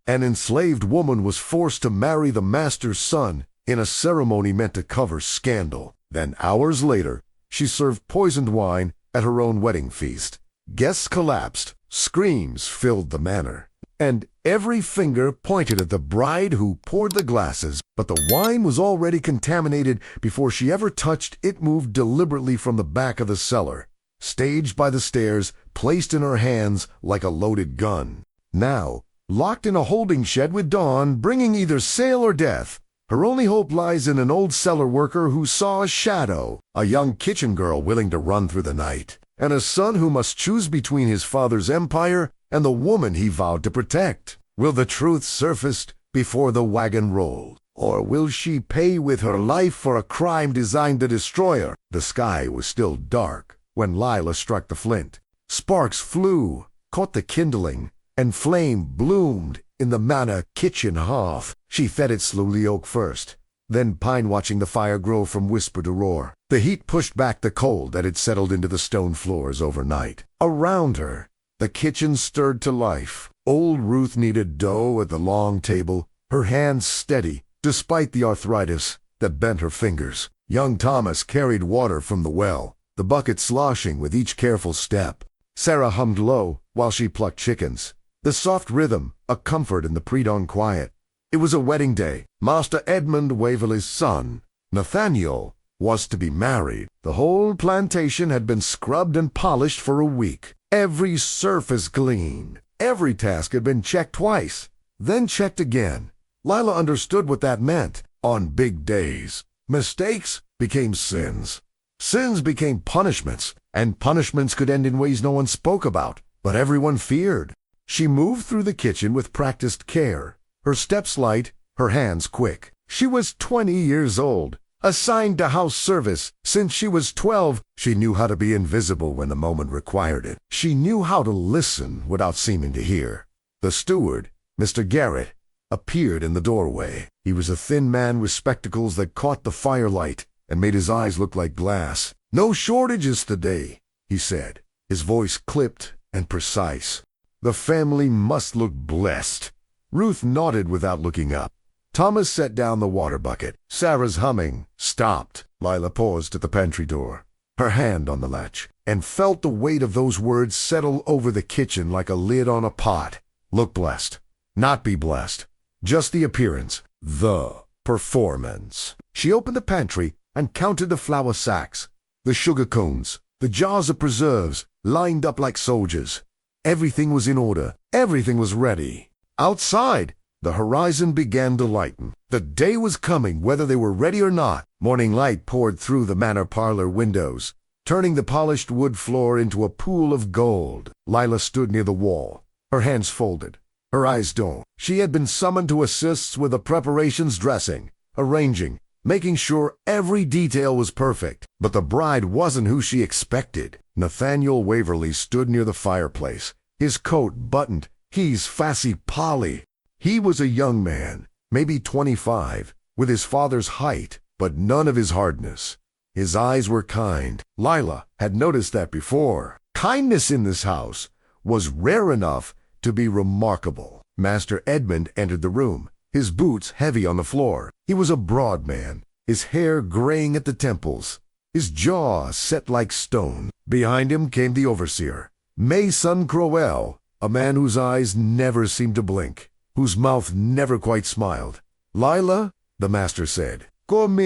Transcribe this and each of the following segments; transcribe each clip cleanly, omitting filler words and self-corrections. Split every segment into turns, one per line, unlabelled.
An enslaved woman was forced to marry the master's son in a ceremony meant to cover scandal. Then hours later, she served poisoned wine at her own wedding feast. Guests collapsed, screams filled the manor, and every finger pointed at the bride who poured the glasses. But the wine was already contaminated before she ever touched it. Moved deliberately from the back of the cellar, staged by the stairs, placed in her hands like a loaded gun. Now, locked in a holding shed with Dawn, bringing either sale or death, her only hope lies in an old cellar worker who saw a shadow, a young kitchen girl willing to run through the night, and a son who must choose between his father's empire and the woman he vowed to protect. Will the truth surface before the wagon rolls, or will she pay with her life for a crime designed to destroy her? The sky was still dark when Lila struck the flint. Sparks flew, caught the kindling, and flame bloomed in the manor kitchen hearth. She fed it slowly, oak first, then pine, watching the fire grow from whisper to roar. The heat pushed back the cold that had settled into the stone floors overnight. Around her, the kitchen stirred to life. Old Ruth kneaded dough at the long table, her hands steady despite the arthritis that bent her fingers. Young Thomas carried water from the well, the bucket sloshing with each careful step. Sarah hummed low while she plucked chickens, the soft rhythm a comfort in the pre-dawn quiet. It was a wedding day. Master Edmund Waverley's son, Nathaniel, was to be married. The whole plantation had been scrubbed and polished for a week. Every surface clean. Every task had been checked twice, then checked again. Lila understood what that meant. On big days, mistakes became sins. Sins became punishments, and punishments could end in ways no one spoke about, but everyone feared. She moved through the kitchen with practiced care, her steps light, her hands quick. She was 20 years old, assigned to house service since she was 12. She knew how to be invisible when the moment required it. She knew how to listen without seeming to hear. The steward, Mr. Garrett, appeared in the doorway. He was a thin man with spectacles that caught the firelight and made his eyes look like glass. "No shortages today," he said, his voice clipped and precise. "The family must look blessed." Ruth nodded without looking up. Thomas set down the water bucket. Sarah's humming stopped. Lila paused at the pantry door, her hand on the latch, and felt the weight of those words settle over the kitchen like a lid on a pot. Look blessed. Not be blessed. Just the appearance. The performance. She opened the pantry and counted the flour sacks, the sugar cones, the jars of preserves, lined up like soldiers. Everything was in order. Everything was ready. Outside, the horizon began to lighten. The day was coming, whether they were ready or not. Morning light poured through the manor parlor windows, turning the polished wood floor into a pool of gold. Lila stood near the wall, her hands folded, her eyes dull. She had been summoned to assist with the preparations, dressing, arranging, making sure every detail was perfect. But the bride wasn't who she expected. Nathaniel Waverley stood near the fireplace, his coat buttoned. He's Fussy Polly. He was a young man, maybe 25, with his father's height, but none of his hardness. His eyes were kind. Lila had noticed that before. Kindness in this house was rare enough to be remarkable. Master Edmund entered the room, his boots heavy on the floor. He was a broad man, his hair graying at the temples, his jaw set like stone. Behind him came the overseer, Mason Crowell, a man whose eyes never seemed to blink, whose mouth never quite smiled. "Lila," the master said, "come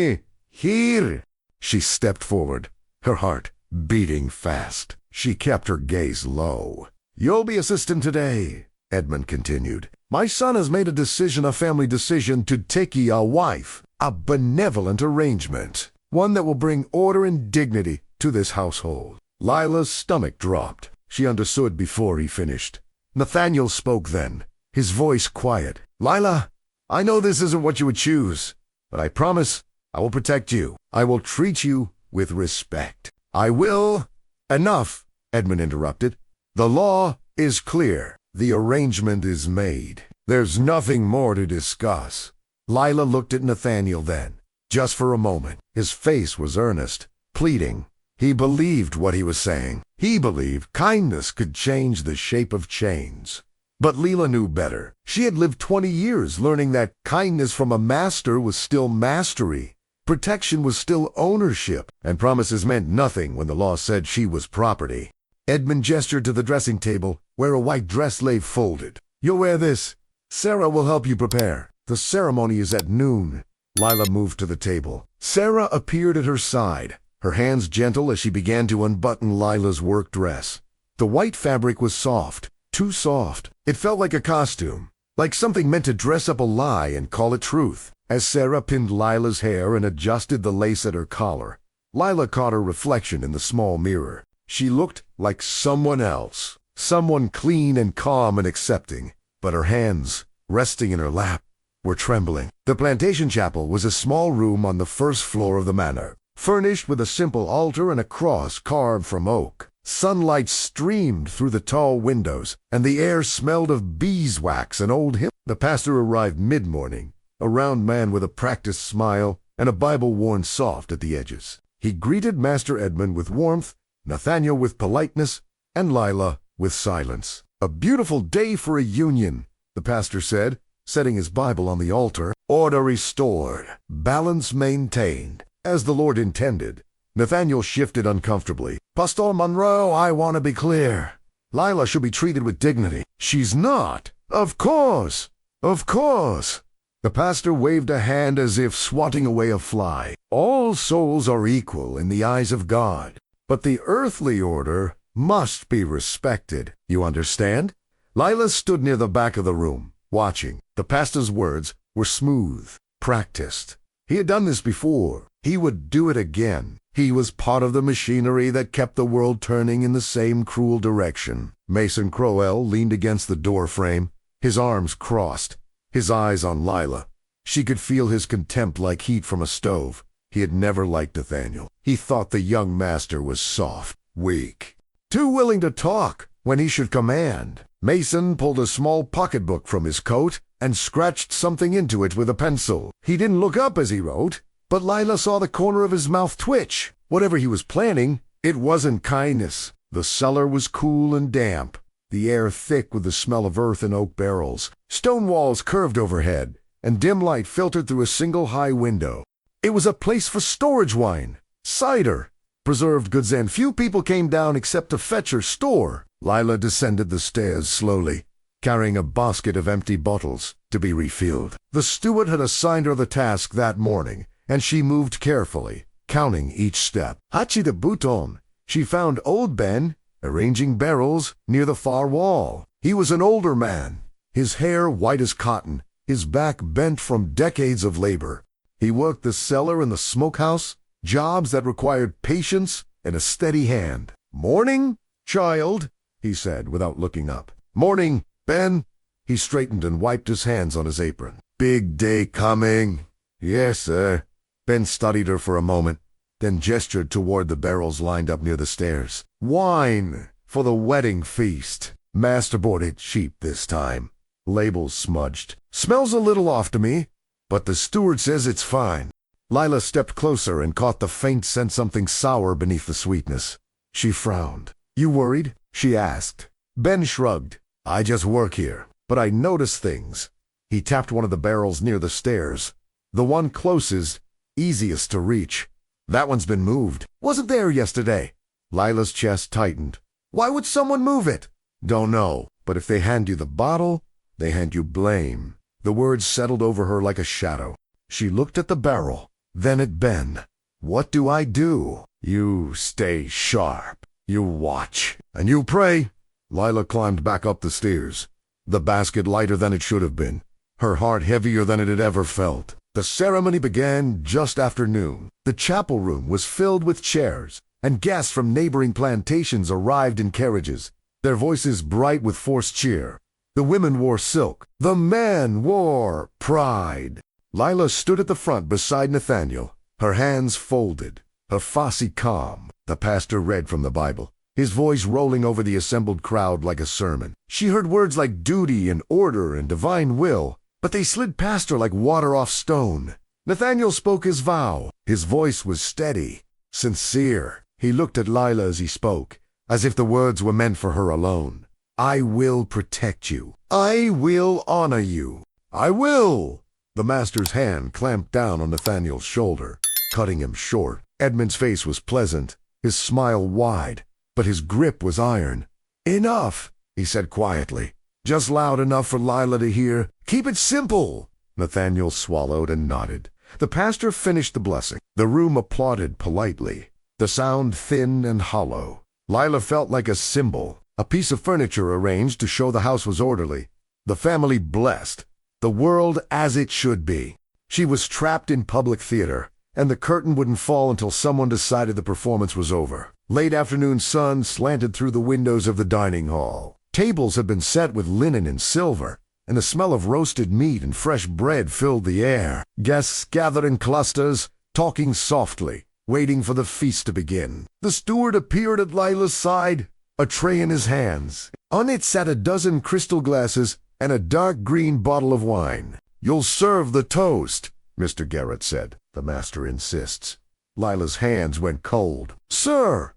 here." She stepped forward, her heart beating fast. She kept her gaze low. "You'll be assistant today," Edmund continued. "My son has made a family decision, to take ye a wife, a benevolent arrangement, one that will bring order and dignity to this household." Lila's stomach dropped. She understood before he finished. Nathaniel spoke then, his voice quiet. "Lila, I know this isn't what you would choose, but I promise I will protect you. I will treat you with respect. I will—" "Enough," Edmund interrupted. "The law is clear. The arrangement is made. There's nothing more to discuss." Lila looked at Nathaniel then, just for a moment. His face was earnest, pleading. He believed what he was saying. He believed kindness could change the shape of chains. But Leela knew better. She had lived 20 years learning that kindness from a master was still mastery. Protection was still ownership, and promises meant nothing when the law said she was property. Edmund gestured to the dressing table, where a white dress lay folded. "You'll wear this. Sarah will help you prepare. The ceremony is at noon." Lila moved to the table. Sarah appeared at her side, her hands gentle as she began to unbutton Lila's work dress. The white fabric was soft, too soft. It felt like a costume, like something meant to dress up a lie and call it truth. As Sarah pinned Lila's hair and adjusted the lace at her collar, Lila caught her reflection in the small mirror. She looked like someone else, someone clean and calm and accepting, but her hands, resting in her lap, were trembling. The plantation chapel was a small room on the first floor of the manor, furnished with a simple altar and a cross carved from oak. Sunlight streamed through the tall windows, and the air smelled of beeswax and old hymns. The pastor arrived mid-morning, a round man with a practiced smile and a Bible worn soft at the edges. He greeted Master Edmund with warmth, Nathaniel with politeness, and Lila with silence. "A beautiful day for a union," the pastor said, setting his Bible on the altar. "Order restored, balance maintained, as the Lord intended." Nathaniel shifted uncomfortably. "Pastor Monroe, I want to be clear. Lila should be treated with dignity." "She's not." Of course. Of course." The pastor waved a hand as if swatting away a fly. "All souls are equal in the eyes of God, but the earthly order must be respected. You understand?" Lila stood near the back of the room, watching. The pastor's words were smooth, practiced. He had done this before. He would do it again. He was part of the machinery that kept the world turning in the same cruel direction. Mason Crowell leaned against the door frame, his arms crossed, his eyes on Lila. She could feel his contempt like heat from a stove. He had never liked Nathaniel. He thought the young master was soft, weak, too willing to talk when he should command. Mason pulled a small pocketbook from his coat and scratched something into it with a pencil. He didn't look up as he wrote, but Lila saw the corner of his mouth twitch. Whatever he was planning, it wasn't kindness. The cellar was cool and damp, the air thick with the smell of earth and oak barrels. Stone walls curved overhead, and dim light filtered through a single high window. It was a place for storage wine, cider, preserved goods, and few people came down except to fetch or store. Lila descended the stairs slowly, carrying a basket of empty bottles to be refilled. The steward had assigned her the task that morning, and she moved carefully, counting each step. Hachi de Bouton, she found old Ben arranging barrels near the far wall. He was an older man, his hair white as cotton, his back bent from decades of labor. He worked the cellar and the smokehouse, jobs that required patience and a steady hand. "Morning, child," he said without looking up. "Morning, Ben." He straightened and wiped his hands on his apron. "Big day coming." "Yes, sir." Ben studied her for a moment, then gestured toward the barrels lined up near the stairs. "Wine for the wedding feast. Master bought it cheap this time. Labels smudged. Smells a little off to me, but the steward says it's fine." Lila stepped closer and caught the faint scent something sour beneath the sweetness. She frowned. "You worried?" she asked. Ben shrugged. "I just work here, but I notice things." He tapped one of the barrels near the stairs. "The one closest, easiest to reach. That one's been moved. Wasn't there yesterday." Lila's chest tightened. "Why would someone move it?" "Don't know, but if they hand you the bottle, they hand you blame." The words settled over her like a shadow. She looked at the barrel, then at Ben. "What do I do?" "You stay sharp. You watch. And you pray." Lila climbed back up the stairs, the basket lighter than it should have been, her heart heavier than it had ever felt. The ceremony began just after noon. The chapel room was filled with chairs, and guests from neighboring plantations arrived in carriages, their voices bright with forced cheer. The women wore silk. The men wore pride. Lila stood at the front beside Nathaniel, her hands folded, her face calm. The pastor read from the Bible, his voice rolling over the assembled crowd like a sermon. She heard words like duty and order and divine will, but they slid past her like water off stone. Nathaniel spoke his vow. His voice was steady, sincere. He looked at Lila as he spoke, as if the words were meant for her alone. I will protect you. I will honor you. I will. The master's hand clamped down on Nathaniel's shoulder, cutting him short. Edmund's face was pleasant, his smile wide, but his grip was iron. Enough, he said quietly. Just loud enough for Lila to hear. Keep it simple. Nathaniel swallowed and nodded. The pastor finished the blessing. The room applauded politely, the sound thin and hollow. Lila felt like a symbol, a piece of furniture arranged to show the house was orderly, the family blessed, the world as it should be. She was trapped in public theater, and the curtain wouldn't fall until someone decided the performance was over. Late afternoon sun slanted through the windows of the dining hall. Tables had been set with linen and silver, and the smell of roasted meat and fresh bread filled the air. Guests gathered in clusters, talking softly, waiting for the feast to begin. The steward appeared at Lila's side, a tray in his hands. On it sat a dozen crystal glasses and a dark green bottle of wine. You'll serve the toast, Mr. Garrett said. The master insists. Lila's hands went cold. Sir,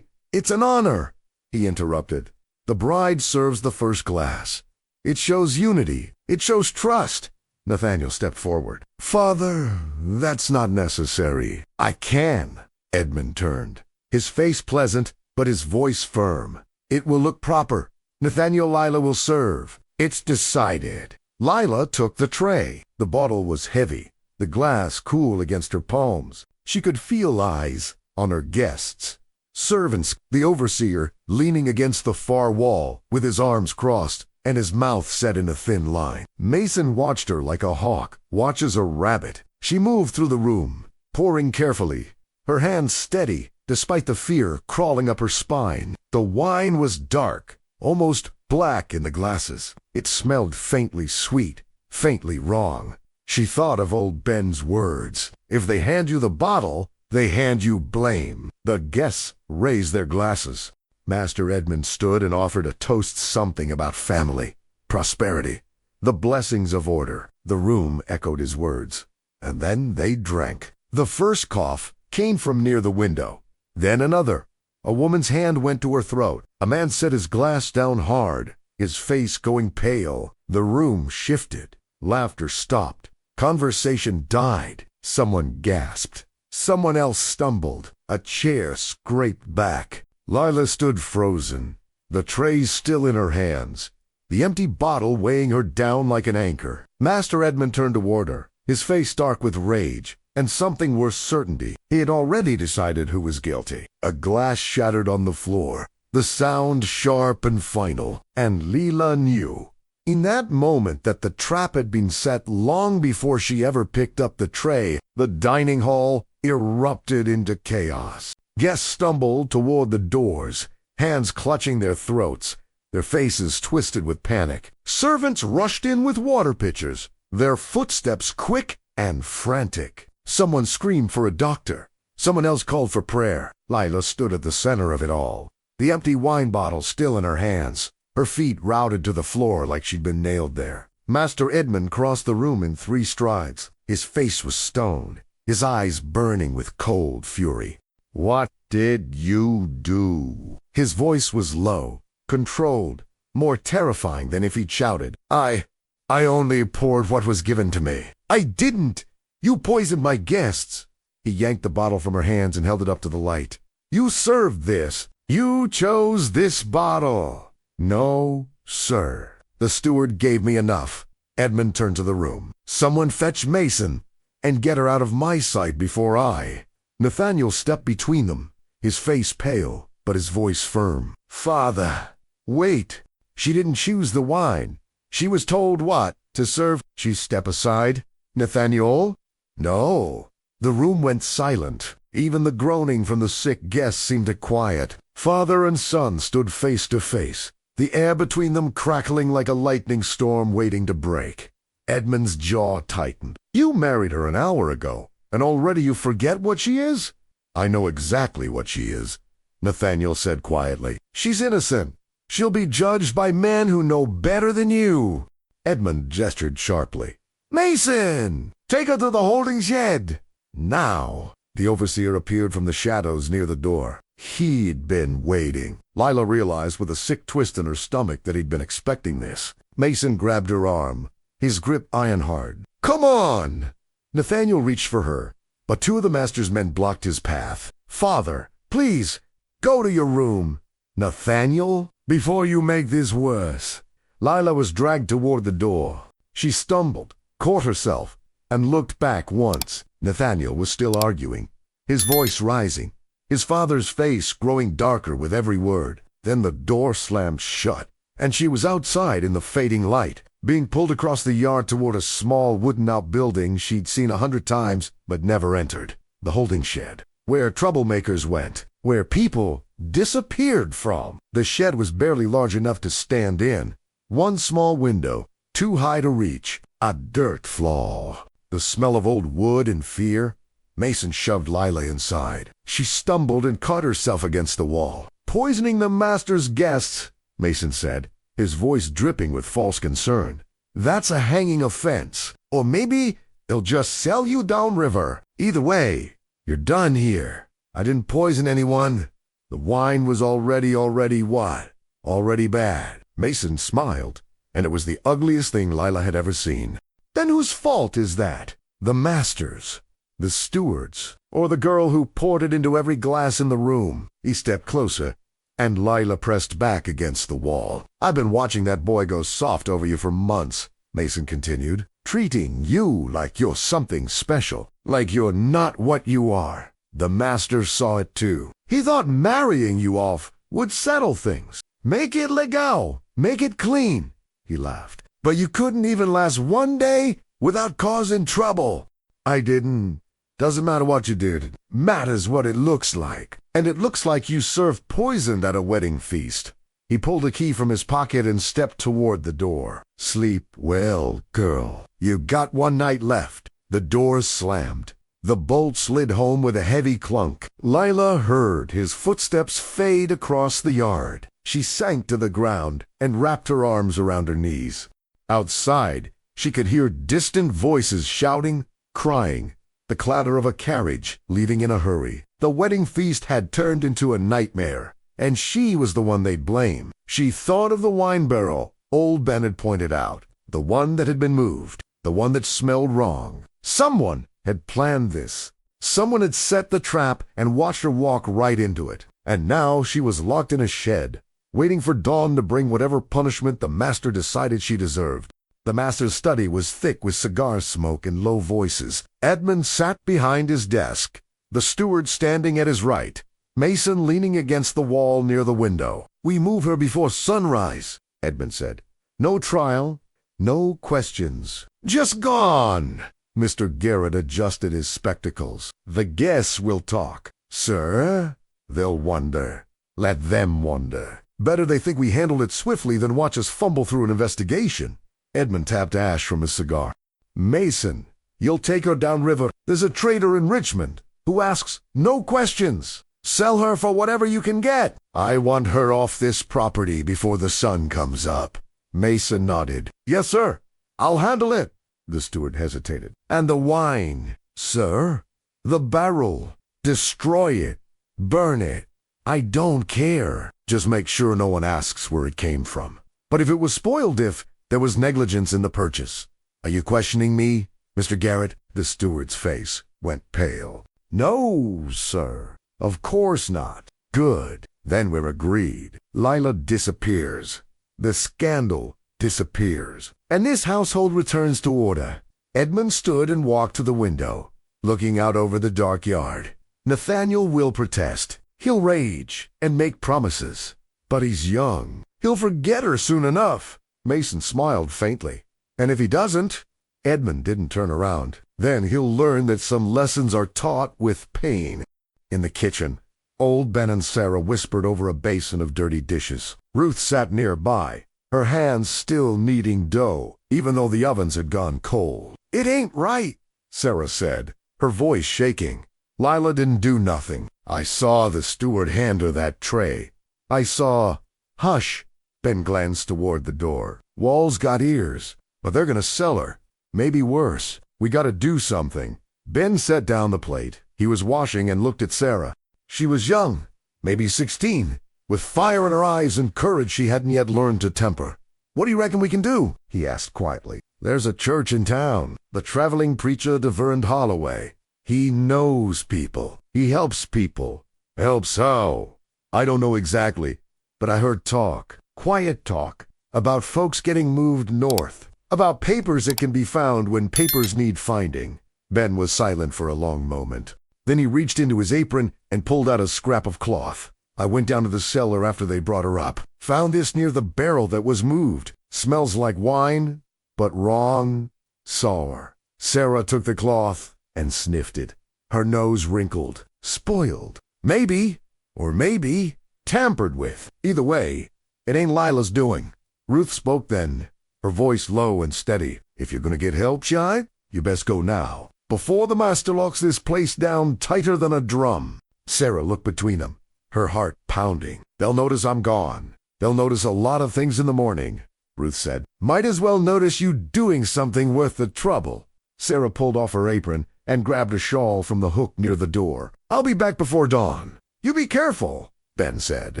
it's an honor, he interrupted. The bride serves the first glass. It shows unity. It shows trust. Nathaniel stepped forward. Father, that's not necessary. I can. Edmund turned, his face pleasant, but his voice firm. It will look proper. Nathaniel, Lila will serve. It's decided. Lila took the tray. The bottle was heavy, the glass cool against her palms. She could feel eyes on her guests. Servants, the overseer, leaning against the far wall, with his arms crossed, and his mouth set in a thin line. Mason watched her like a hawk watches a rabbit. She moved through the room, pouring carefully, her hands steady, despite the fear crawling up her spine. The wine was dark, almost black in the glasses. It smelled faintly sweet, faintly wrong. She thought of old Ben's words. If they hand you the bottle, they hand you blame. The guests raised their glasses. Master Edmund stood and offered a toast, something about family, prosperity, the blessings of order. The room echoed his words. And then they drank. The first cough came from near the window. Then another. A woman's hand went to her throat. A man set his glass down hard, his face going pale. The room shifted. Laughter stopped. Conversation died. Someone gasped. Someone else stumbled. A chair scraped back. Lila stood frozen, the tray still in her hands, the empty bottle weighing her down like an anchor. Master Edmund turned toward her, his face dark with rage, and something worse certainty. He had already decided who was guilty. A glass shattered on the floor, the sound sharp and final, and Lila knew in that moment that the trap had been set long before she ever picked up the tray. The dining hall erupted into chaos. Guests stumbled toward the doors, hands clutching their throats, their faces twisted with panic. Servants rushed in with water pitchers, their footsteps quick and frantic. Someone screamed for a doctor. Someone else called for prayer. Lila stood at the center of it all, the empty wine bottle still in her hands, her feet routed to the floor like she'd been nailed there. Master Edmund crossed the room in 3 strides. His face was stone, his eyes burning with cold fury. What did you do? His voice was low, controlled, more terrifying than if he'd shouted. I only poured what was given to me. I didn't! You poisoned my guests! He yanked the bottle from her hands and held it up to the light. You served this. You chose this bottle. No, sir. The steward gave me enough. Edmund turned to the room. Someone fetch Mason, and get her out of my sight before I. Nathaniel stepped between them, his face pale, but his voice firm. Father, wait. She didn't choose the wine. She was told what? To serve. She stepped aside. Nathaniel? No. The room went silent. Even the groaning from the sick guests seemed to quiet. Father and son stood face to face, the air between them crackling like a lightning storm waiting to break. Edmund's jaw tightened. You married her an hour ago, and already you forget what she is? I know exactly what she is, Nathaniel said quietly. She's innocent. She'll be judged by men who know better than you. Edmund gestured sharply. Mason! Take her to the holding shed! Now! The overseer appeared from the shadows near the door. He'd been waiting. Lila realized with a sick twist in her stomach that he'd been expecting this. Mason grabbed her arm, his grip iron-hard. "Come on!" Nathaniel reached for her, but two of the master's men blocked his path. "Father, please, go to your room." "Nathaniel, before you make this worse." Lila was dragged toward the door. She stumbled, caught herself, and looked back once. Nathaniel was still arguing, his voice rising, his father's face growing darker with every word. Then the door slammed shut, and she was outside in the fading light, being pulled across the yard toward a small wooden outbuilding she'd seen 100 times but never entered. The holding shed, where troublemakers went, where people disappeared from. The shed was barely large enough to stand in. One small window, too high to reach, a dirt floor. The smell of old wood and fear. Mason shoved Lila inside. She stumbled and caught herself against the wall. "Poisoning the master's guests," Mason said, his voice dripping with false concern. "That's a hanging offense. Or maybe they'll just sell you downriver. Either way, you're done here. I didn't poison anyone. The wine was already what? Already bad." Mason smiled, and it was the ugliest thing Lila had ever seen. "Then whose fault is that? The master's, the steward's, or the girl who poured it into every glass in the room?" He stepped closer, and Lila pressed back against the wall. "I've been watching that boy go soft over you for months," Mason continued, "treating you like you're something special, like you're not what you are. The master saw it too. He thought marrying you off would settle things. Make it legal, make it clean." He laughed. "But you couldn't even last one day without causing trouble." "I didn't. Doesn't matter what you did. Matters what it looks like. And it looks like you served poison at a wedding feast." He pulled a key from his pocket and stepped toward the door. "Sleep well, girl. You got one night left." The door slammed. The bolt slid home with a heavy clunk. Lila heard his footsteps fade across the yard. She sank to the ground and wrapped her arms around her knees. Outside, she could hear distant voices shouting, crying, the clatter of a carriage leaving in a hurry. The wedding feast had turned into a nightmare, and she was the one they'd blame. She thought of the wine barrel old Ben had pointed out, the one that had been moved, the one that smelled wrong. Someone had planned this. Someone had set the trap and watched her walk right into it. And now she was locked in a shed, waiting for dawn to bring whatever punishment the master decided she deserved. The master's study was thick with cigar smoke and low voices. Edmund sat behind his desk, the steward standing at his right, Mason leaning against the wall near the window. "We move her before sunrise," Edmund said. "No trial, no questions. Just gone." Mr. Garrett adjusted his spectacles. "The guests will talk, sir. They'll wonder. Let them wonder. Better they think we handled it swiftly than watch us fumble through an investigation." Edmund tapped ash from his cigar. "Mason, you'll take her downriver. There's a trader in Richmond who asks no questions. Sell her for whatever you can get." "I want her off this property before the sun comes up." Mason nodded. "Yes, sir. I'll handle it." The steward hesitated. "And the wine, sir? The barrel. Destroy it. Burn it. I don't care. Just make sure no one asks where it came from. But if it was spoiled, if there was negligence in the purchase. Are you questioning me, Mr. Garrett?" The steward's face went pale. "No, sir. Of course not." "Good. Then we're agreed. Lila disappears. The scandal disappears. And this household returns to order." Edmund stood and walked to the window, looking out over the dark yard. "Nathaniel will protest. He'll rage and make promises. But he's young. He'll forget her soon enough." Mason smiled faintly. "And if he doesn't," Edmund didn't turn around, "then he'll learn that some lessons are taught with pain." In the kitchen, old Ben and Sarah whispered over a basin of dirty dishes. Ruth sat nearby, her hands still kneading dough, even though the ovens had gone cold. "It ain't right," Sarah said, her voice shaking. "Lila didn't do nothing. I saw the steward hand her that tray. I saw—" "Hush!" Ben glanced toward the door. "Walls got ears, but they're gonna sell her. Maybe worse. We gotta do something." Ben set down the plate. He was washing and looked at Sarah. She was young, maybe 16, with fire in her eyes and courage she hadn't yet learned to temper. "What do you reckon we can do?" he asked quietly. "There's a church in town, the traveling preacher Deverne Holloway. He knows people. He helps people." "Helps how?" "I don't know exactly, but I heard talk, quiet talk, about folks getting moved north, about papers that can be found when papers need finding." Ben was silent for a long moment. Then he reached into his apron and pulled out a scrap of cloth. "I went down to the cellar after they brought her up. Found this near the barrel that was moved. Smells like wine, but wrong. Sour." Sarah took the cloth and sniffed it. Her nose wrinkled. "Spoiled. Maybe, or maybe, tampered with. Either way, it ain't Lila's doing." Ruth spoke then, her voice low and steady. "If you're gonna get help, Shy, you best go now, before the master locks this place down tighter than a drum." Sarah looked between them, her heart pounding. "They'll notice I'm gone. They'll notice a lot of things in the morning," Ruth said. "Might as well notice you doing something worth the trouble." Sarah pulled off her apron and grabbed a shawl from the hook near the door. "I'll be back before dawn. You be careful," Ben said.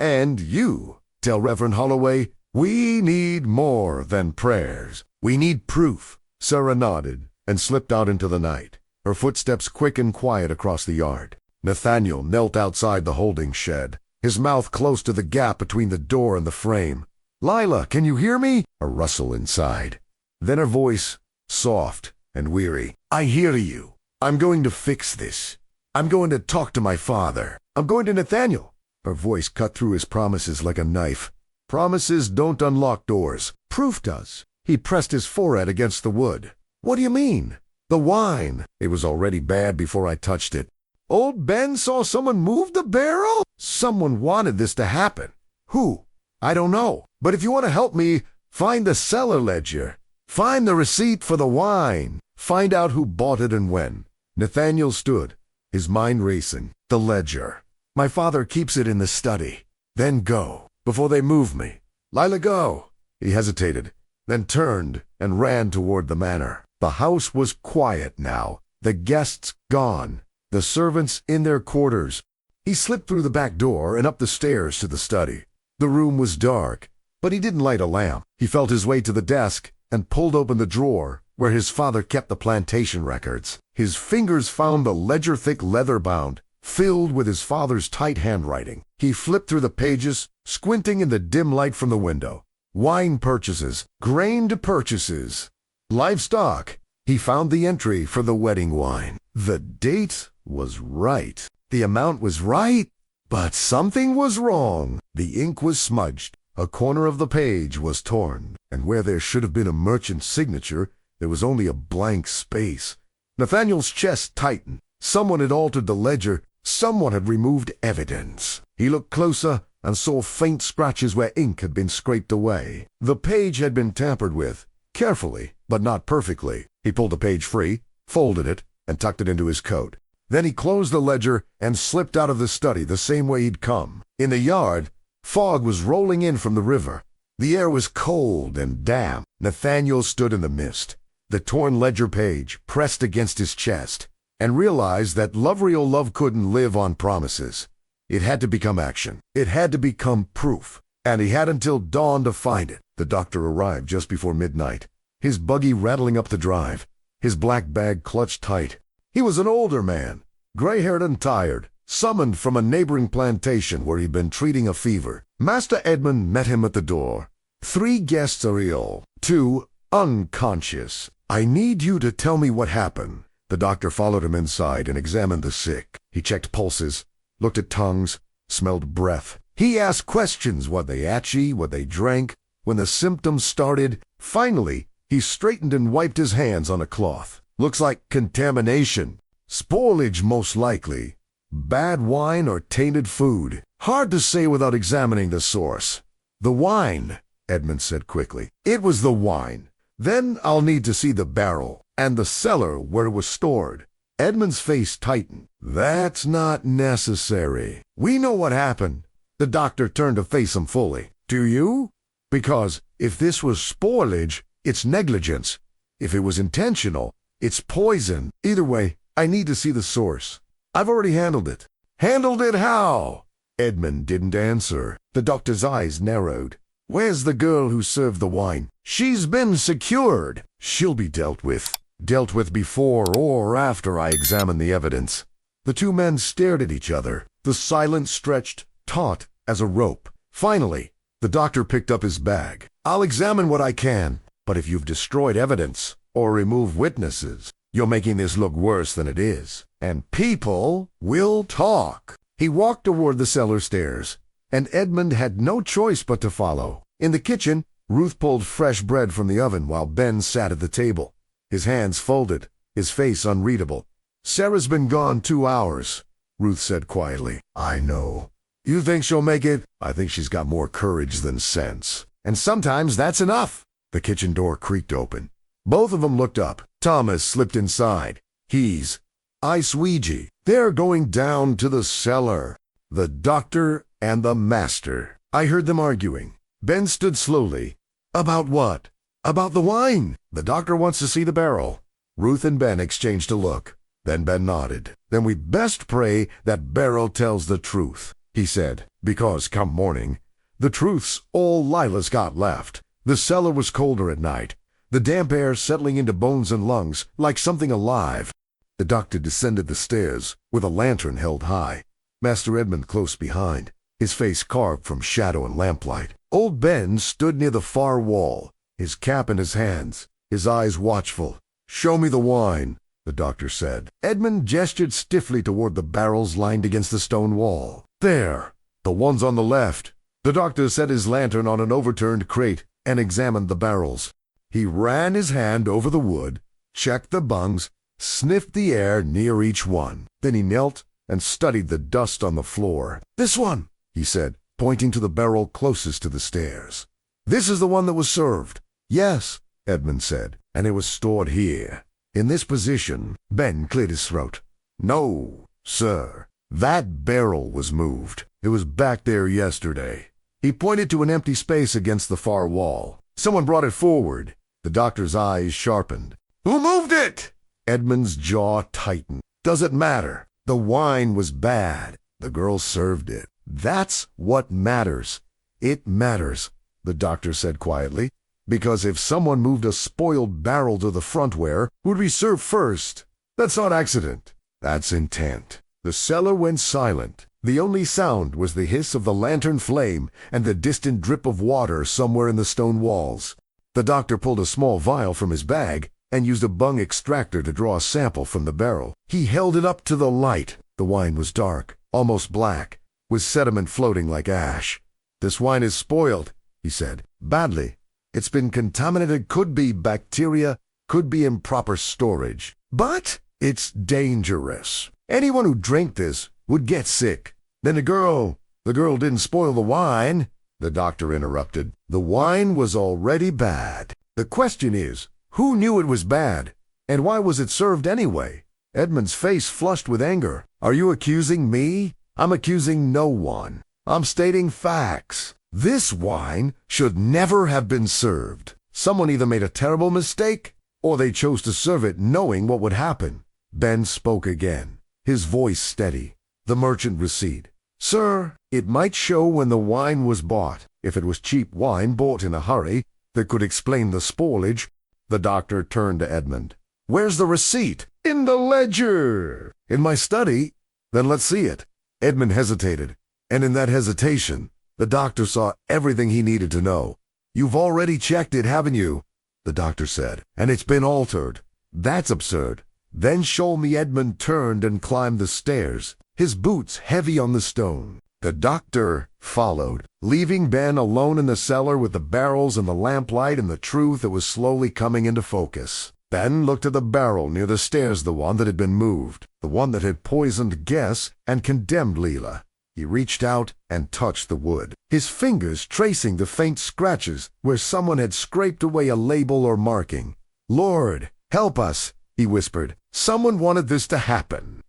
"And you tell Reverend Holloway we need more than prayers. We need proof." Sarah nodded and slipped out into the night, her footsteps quick and quiet across the yard. Nathaniel knelt outside the holding shed, his mouth close to the gap between the door and the frame. "Lila, can you hear me?" A rustle inside. Then her voice, soft and weary. "I hear you. I'm going to fix this. I'm going to talk to my father. I'm going to Nathaniel." Her voice cut through his promises like a knife. "Promises don't unlock doors. Proof does." He pressed his forehead against the wood. "What do you mean?" "The wine. It was already bad before I touched it. Old Ben saw someone move the barrel? Someone wanted this to happen. Who? I don't know. But if you want to help me, find the cellar ledger. Find the receipt for the wine. Find out who bought it and when." Nathaniel stood, his mind racing. "The ledger. My father keeps it in the study. Then go, before they move me. Lila, go." He hesitated, then turned and ran toward the manor. The house was quiet now, the guests gone, the servants in their quarters. He slipped through the back door and up the stairs to the study. The room was dark, but he didn't light a lamp. He felt his way to the desk and pulled open the drawer where his father kept the plantation records. His fingers found the ledger-thick leather bound, filled with his father's tight handwriting. He flipped through the pages, squinting in the dim light from the window. Wine purchases, grain purchases, livestock. He found the entry for the wedding wine. The date was right. The amount was right, but something was wrong. The ink was smudged. A corner of the page was torn, and where there should have been a merchant's signature, there was only a blank space. Nathaniel's chest tightened. Someone had altered the ledger. Someone had removed evidence. He looked closer and saw faint scratches where ink had been scraped away. The page had been tampered with, carefully, but not perfectly. He pulled the page free, folded it, and tucked it into his coat. Then he closed the ledger and slipped out of the study the same way he'd come. In the yard, fog was rolling in from the river. The air was cold and damp. Nathaniel stood in the mist, the torn ledger page pressed against his chest, and realized that love-real love couldn't live on promises. It had to become action. It had to become proof. And he had until dawn to find it. The doctor arrived just before midnight, his buggy rattling up the drive, his black bag clutched tight. He was an older man, gray-haired and tired, summoned from a neighboring plantation where he'd been treating a fever. Master Edmund met him at the door. 3 guests are ill, 2 unconscious. I need you to tell me what happened. The doctor followed him inside and examined the sick. He checked pulses, looked at tongues, smelled breath. He asked questions, what they ate, what they drank, when the symptoms started. Finally, he straightened and wiped his hands on a cloth. Looks like contamination. Spoilage, most likely. Bad wine or tainted food. Hard to say without examining the source. The wine, Edmund said quickly. It was the wine. Then I'll need to see the barrel and the cellar where it was stored. Edmund's face tightened. That's not necessary. We know what happened. The doctor turned to face him fully. Do you? Because if this was spoilage, it's negligence. If it was intentional, it's poison. Either way, I need to see the source. I've already handled it. Handled it how? Edmund didn't answer. The doctor's eyes narrowed. Where's the girl who served the wine? She's been secured. She'll be dealt with. Dealt with before or after I examine the evidence. The two men stared at each other, the silence stretched, taut as a rope. Finally, the doctor picked up his bag. I'll examine what I can, but if you've destroyed evidence or removed witnesses, you're making this look worse than it is. And people will talk. He walked toward the cellar stairs, and Edmund had no choice but to follow. In the kitchen, Ruth pulled fresh bread from the oven while Ben sat at the table, his hands folded, his face unreadable. Sarah's been gone 2 hours, Ruth said quietly. I know. You think she'll make it? I think she's got more courage than sense. And sometimes that's enough. The kitchen door creaked open. Both of them looked up. Thomas slipped inside. He's Ice Ouija. They're going down to the cellar. The doctor and the master. I heard them arguing. Ben stood slowly. About what? About the wine. The doctor wants to see the barrel. Ruth and Ben exchanged a look. Then Ben nodded. Then we'd best pray that barrel tells the truth, he said, because come morning, the truth's all Lila's got left. The cellar was colder at night, the damp air settling into bones and lungs like something alive. The doctor descended the stairs with a lantern held high, Master Edmund close behind, his face carved from shadow and lamplight. Old Ben stood near the far wall, his cap in his hands, his eyes watchful. Show me the wine, the doctor said. Edmund gestured stiffly toward the barrels lined against the stone wall. There, the ones on the left. The doctor set his lantern on an overturned crate and examined the barrels. He ran his hand over the wood, checked the bungs, sniffed the air near each one. Then he knelt and studied the dust on the floor. This one, he said, pointing to the barrel closest to the stairs. This is the one that was served. Yes, Edmund said, and it was stored here. In this position. Ben cleared his throat. No, sir. That barrel was moved. It was back there yesterday. He pointed to an empty space against the far wall. Someone brought it forward. The doctor's eyes sharpened. Who moved it? Edmund's jaw tightened. Does it matter? The wine was bad. The girl served it. That's what matters. It matters, the doctor said quietly, because if someone moved a spoiled barrel to the front where would be served first. That's not accident. That's intent. The cellar went silent. The only sound was the hiss of the lantern flame and the distant drip of water somewhere in the stone walls. The doctor pulled a small vial from his bag and used a bung extractor to draw a sample from the barrel. He held it up to the light. The wine was dark, almost black, with sediment floating like ash. This wine is spoiled, he said. Badly. It's been contaminated, could be bacteria, could be improper storage. But it's dangerous. Anyone who drank this would get sick. Then the girl didn't spoil the wine, the doctor interrupted. The wine was already bad. The question is, who knew it was bad? And why was it served anyway? Edmund's face flushed with anger. Are you accusing me? I'm accusing no one. I'm stating facts. This wine should never have been served. Someone either made a terrible mistake, or they chose to serve it knowing what would happen. Ben spoke again, his voice steady. The merchant receipt. Sir, it might show when the wine was bought. If it was cheap wine bought in a hurry, that could explain the spoilage. The doctor turned to Edmund. Where's the receipt? In the ledger. In my study? Then let's see it. Edmund hesitated, and in that hesitation, the doctor saw everything he needed to know. You've already checked it, haven't you? The doctor said, and it's been altered. That's absurd. Then Sholme Edmund turned and climbed the stairs, his boots heavy on the stone. The doctor followed, leaving Ben alone in the cellar with the barrels and the lamplight and the truth that was slowly coming into focus. Ben looked at the barrel near the stairs, the one that had been moved, the one that had poisoned Guess and condemned Leela. He reached out and touched the wood, his fingers tracing the faint scratches where someone had scraped away a label or marking. Lord, help us, he whispered. Someone wanted this to happen.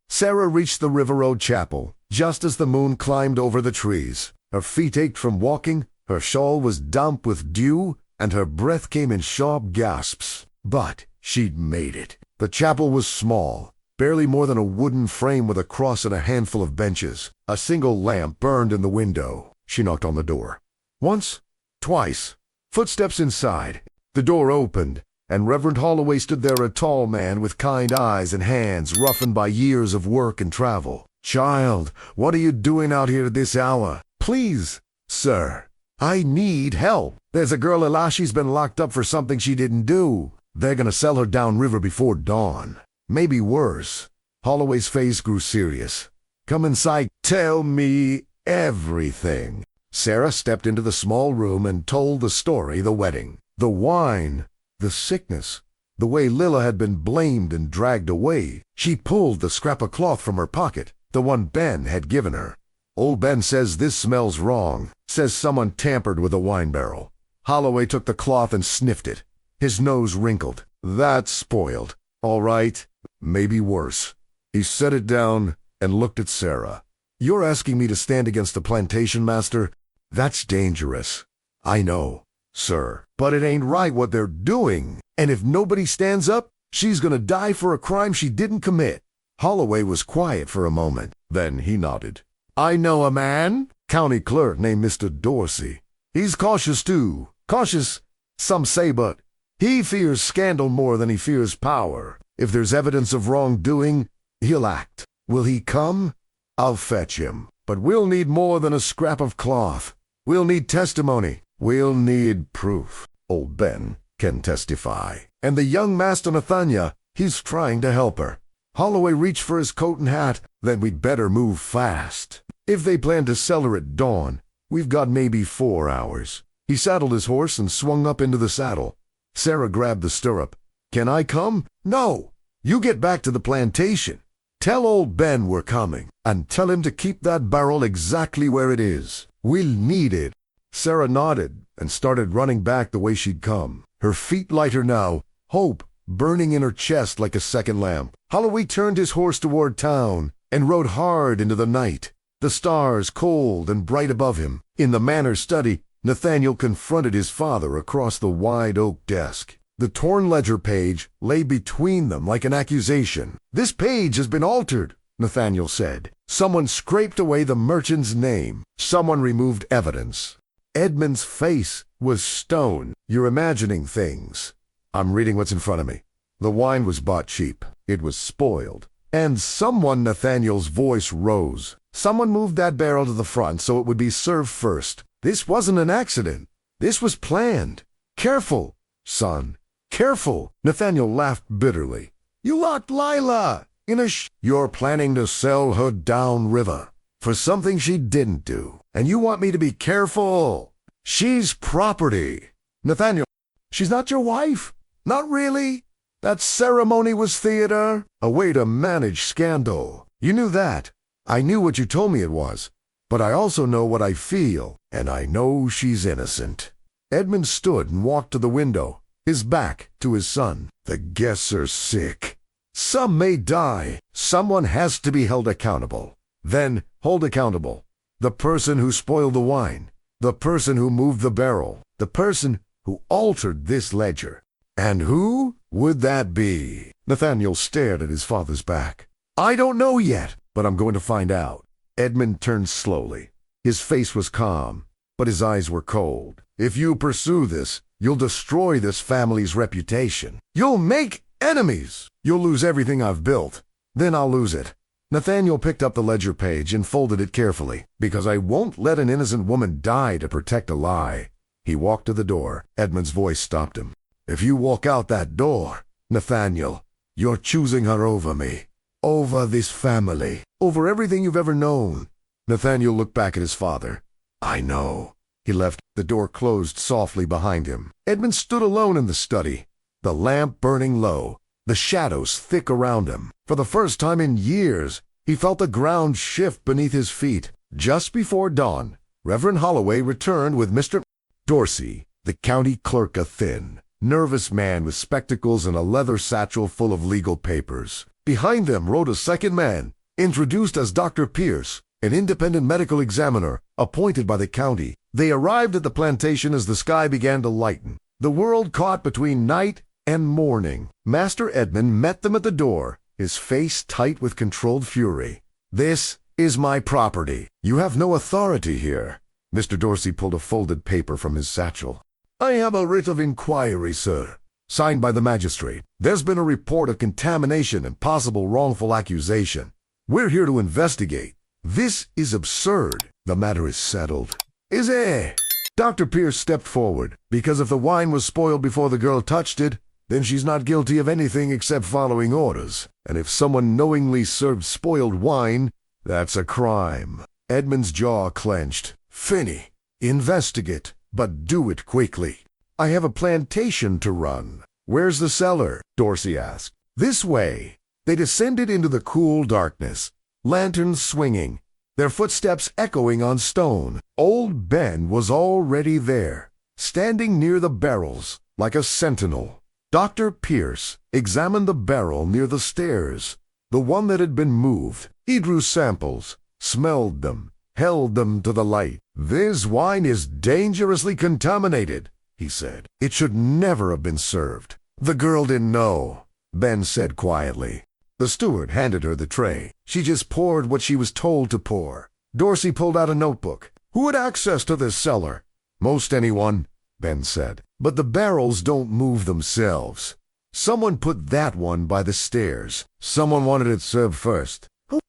Sarah reached the River Road Chapel just as the moon climbed over the trees. Her feet ached from walking, her shawl was damp with dew, and her breath came in sharp gasps. But she'd made it. The chapel was small, barely more than a wooden frame with a cross and a handful of benches. A single lamp burned in the window. She knocked on the door. Once, twice. Footsteps inside. The door opened, and Reverend Holloway stood there, a tall man with kind eyes and hands roughened by years of work and travel. "Child, what are you doing out here at this hour?" "Please, sir, I need help. There's a girl Elashi's been locked up for something she didn't do. They're gonna sell her downriver before dawn. Maybe worse." Holloway's face grew serious. "Come inside. Tell me everything." Sarah stepped into the small room and told the story, the wedding, the wine, the sickness, the way Lilla had been blamed and dragged away. She pulled the scrap of cloth from her pocket, the one Ben had given her. "Old Ben says this smells wrong, says someone tampered with the wine barrel." Holloway took the cloth and sniffed it. His nose wrinkled. "That's spoiled. All right, maybe worse." He set it down and looked at Sarah. "You're asking me to stand against the plantation master? That's dangerous. I know, sir, but it ain't right what they're doing. And if nobody stands up, she's gonna die for a crime she didn't commit." Holloway was quiet for a moment. Then he nodded. "I know a man, county clerk named Mr. Dorsey. He's cautious too. Cautious, some say, but he fears scandal more than he fears power. If there's evidence of wrongdoing, he'll act. Will he come? I'll fetch him. But we'll need more than a scrap of cloth. We'll need testimony. We'll need proof. Old Ben can testify. And the young Master Nathaniel, he's trying to help her." Holloway reached for his coat and hat. "Then we'd better move fast. If they plan to sell her at dawn, we've got maybe 4 hours." He saddled his horse and swung up into the saddle. Sarah grabbed the stirrup. "Can I come?" "No. You get back to the plantation. Tell old Ben we're coming, and tell him to keep that barrel exactly where it is. We'll need it." Sarah nodded and started running back the way she'd come. Her feet lighter now, hope burning in her chest like a second lamp. Holloway turned his horse toward town and rode hard into the night, the stars cold and bright above him. In the manor study, Nathaniel confronted his father across the wide oak desk. The torn ledger page lay between them like an accusation. "This page has been altered," Nathaniel said. "Someone scraped away the merchant's name. Someone removed evidence." Edmund's face was stone. "You're imagining things." "I'm reading what's in front of me. The wine was bought cheap. It was spoiled. And someone," Nathaniel's voice rose, "someone moved that barrel to the front so it would be served first. This wasn't an accident. This was planned. Careful, son. Careful." Nathaniel laughed bitterly. "You locked Lila in a You're planning to sell her downriver for something she didn't do. And you want me to be careful? She's property." "Nathaniel, she's not your wife?" "Not really. That ceremony was theater, a way to manage scandal. You knew that. I knew what you told me it was. But I also know what I feel, and I know she's innocent." Edmund stood and walked to the window, his back to his son. "The guests are sick. Some may die. Someone has to be held accountable. Then hold accountable the person who spoiled the wine, the person who moved the barrel, the person who altered this ledger. And who would that be?" Nathaniel stared at his father's back. "I don't know yet, but I'm going to find out." Edmund turned slowly. His face was calm, but his eyes were cold. "If you pursue this, you'll destroy this family's reputation. You'll make enemies. You'll lose everything I've built. Then I'll lose it." Nathaniel picked up the ledger page and folded it carefully. "Because I won't let an innocent woman die to protect a lie." He walked to the door. Edmund's voice stopped him. "If you walk out that door, Nathaniel, you're choosing her over me, over this family, over everything you've ever known." Nathaniel looked back at his father. "I know." He left. The door closed softly behind him. Edmund stood alone in the study, the lamp burning low, the shadows thick around him. For the first time in years, he felt the ground shift beneath his feet. Just before dawn, Reverend Holloway returned with Mr. Dorsey, the county clerk, a thin, nervous man with spectacles and a leather satchel full of legal papers. Behind them rode a second man, introduced as Dr. Pierce, an independent medical examiner appointed by the county. They arrived at the plantation as the sky began to lighten, the world caught between night and morning. Master Edmund met them at the door, his face tight with controlled fury. "This is my property. You have no authority here." Mr. Dorsey pulled a folded paper from his satchel. "I have a writ of inquiry, sir, signed by the magistrate. There's been a report of contamination and possible wrongful accusation. We're here to investigate. This is absurd. The matter is settled." "Is it?" Dr. Pierce stepped forward. "Because if the wine was spoiled before the girl touched it, then she's not guilty of anything except following orders. And if someone knowingly served spoiled wine, that's a crime." Edmund's jaw clenched. "Finney, investigate, but do it quickly. I have a plantation to run." "Where's the cellar?" Dorsey asked. "This way." They descended into the cool darkness, lanterns swinging, their footsteps echoing on stone. Old Ben was already there, standing near the barrels, like a sentinel. Dr. Pierce examined the barrel near the stairs, the one that had been moved. He drew samples, smelled them, held them to the light. "This wine is dangerously contaminated," he said. "It should never have been served." "The girl didn't know," Ben said quietly. The steward handed her the tray. She just poured what she was told to pour. Dorsey pulled out a notebook. "Who had access to this cellar?" "Most anyone," Ben said. "But the barrels don't move themselves. Someone put that one by the stairs. Someone wanted it served first."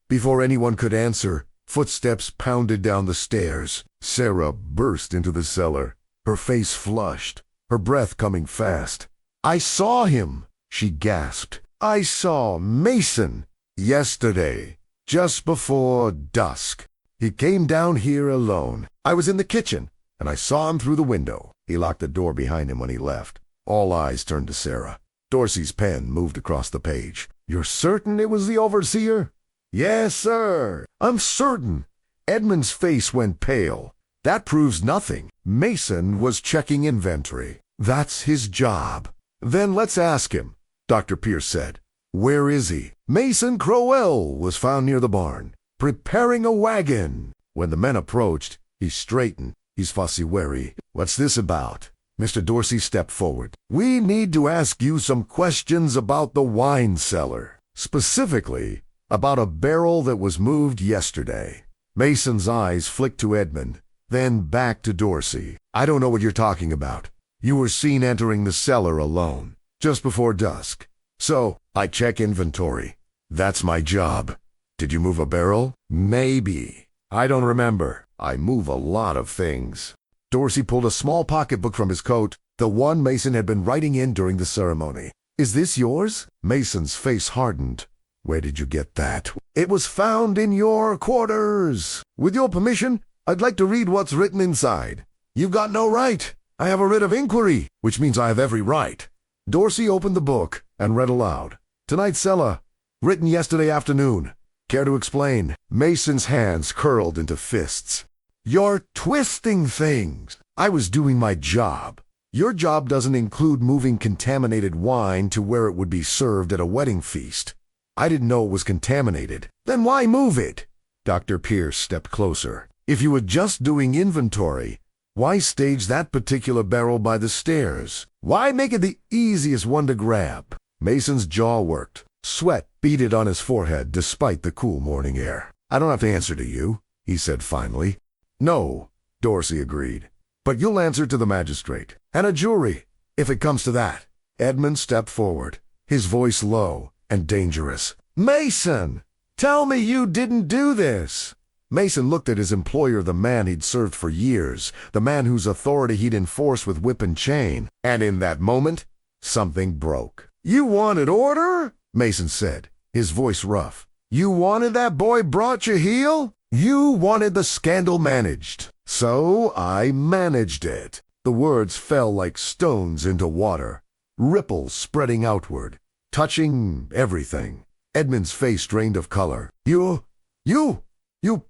Before anyone could answer, footsteps pounded down the stairs. Sarah burst into the cellar, her face flushed, her breath coming fast. "I saw him," she gasped. "I saw Mason yesterday, just before dusk. He came down here alone. I was in the kitchen, and I saw him through the window." He locked the door behind him when he left. All eyes turned to Sarah. Dorsey's pen moved across the page. "You're certain it was the overseer?" "Yes, sir. I'm certain." Edmund's face went pale. "That proves nothing. Mason was checking inventory. That's his job." "Then let's ask him," Dr. Pierce said. "Where is he?" "Mason Crowell was found near the barn, preparing a wagon." When the men approached, he straightened, his fussy wary. "What's this about?" Mr. Dorsey stepped forward. "We need to ask you some questions about the wine cellar. Specifically, about a barrel that was moved yesterday." Mason's eyes flicked to Edmund, then back to Dorsey. "I don't know what you're talking about. You were seen entering the cellar alone, just before dusk. So, I check inventory. That's my job. Did you move a barrel?" "Maybe. I don't remember. I move a lot of things." Dorsey pulled a small pocketbook from his coat, the one Mason had been writing in during the ceremony. "Is this yours?" Mason's face hardened. "Where did you get that?" "It was found in your quarters. With your permission, I'd like to read what's written inside." "You've got no right. I have a writ of inquiry." "Which means I have every right." Dorsey opened the book and read aloud. "Tonight's cellar, written yesterday afternoon. Care to explain?" Mason's hands curled into fists. "You're twisting things. I was doing my job. Your job doesn't include moving contaminated wine to where it would be served at a wedding feast. I didn't know it was contaminated." "Then why move it?" Dr. Pierce stepped closer. "If you were just doing inventory, why stage that particular barrel by the stairs? Why make it the easiest one to grab?" Mason's jaw worked. Sweat beaded on his forehead despite the cool morning air. "I don't have to answer to you," he said finally. "No," Dorsey agreed. "But you'll answer to the magistrate, and a jury, if it comes to that." Edmund stepped forward, his voice low and dangerous. "Mason, tell me you didn't do this." Mason looked at his employer, the man he'd served for years, the man whose authority he'd enforced with whip and chain, and in that moment, something broke. "You wanted order?" Mason said, his voice rough. "You wanted that boy brought you heel? You wanted the scandal managed. So I managed it." The words fell like stones into water, ripples spreading outward, touching everything. Edmund's face drained of color. You